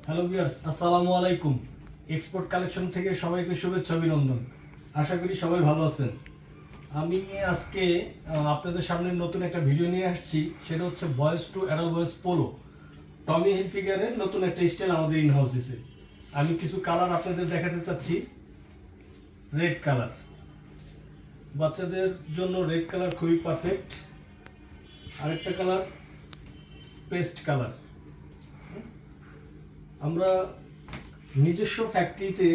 Hello viewers, আসসালামু আলাইকুম। Export collection থেকে সবাইকে শুভেচ্ছা অভিনন্দন। আশা করি সবাই ভালো আছেন। আমি আজকে আপনাদের সামনে নতুন একটা ভিডিও নিয়ে আসছি। সেটা হচ্ছে boys to adult boys polo Tommy হিলফিগারের নতুন একটা স্টাইল আমাদের ইন হাউসে। আমি কিছু কালার আপনাদের দেখাতে চাচ্ছি। রেড কালার, বাচ্চাদের জন্য রেড কালার খুবই পারফেক্ট। আরেকটা কালার পেস্ট কালার। আমরা নিজস্ব ফ্যাক্টরিতে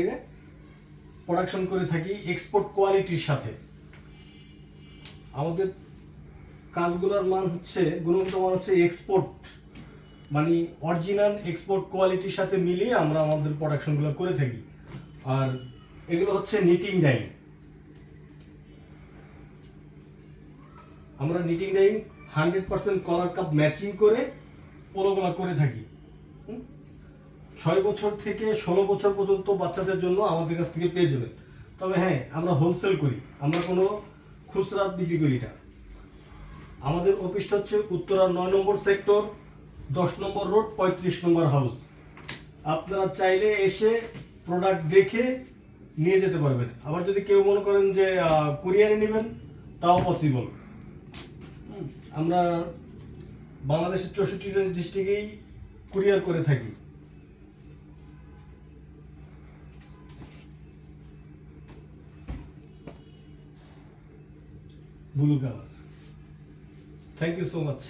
প্রোডাকশন করে থাকি এক্সপোর্ট কোয়ালিটির সাথে। আমাদের কাজগুলোর মান হচ্ছে, গুণগত মান হচ্ছে এক্সপোর্ট, মানে অরিজিনাল এক্সপোর্ট কোয়ালিটির সাথে মিলিয়ে আমরা আমাদের প্রোডাকশনগুলো করে থাকি। আর এগুলো হচ্ছে নিটিং ডাইং। আমরা নিটিং ডাইং 100% কলার কাপ ম্যাচিং করে পোলোগুলো করে থাকি। 6 বছর থেকে 16 বছর পর্যন্ত বাচ্চাদের জন্য আমাদের কাছ থেকে পেয়ে যাবেন। তবে হ্যাঁ, আমরা হোলসেল করি, আমরা কোনো খুচরা বিক্রি করি না। আমাদের অফিসটা হচ্ছে উত্তরা 9 নম্বর সেক্টর, 10 নম্বর রোড, 35 নম্বর হাউস। আপনারা চাইলে এসে প্রোডাক্ট দেখে নিয়ে যেতে পারবেন। আবার যদি কেউ মনে করেন যে কুরিয়ারে নেবেন, তাও পসিবল। আমরা বাংলাদেশের 64টা ডিস্ট্রিক্টেই কুরিয়ার করে থাকি। Blue colour. Thank you so much.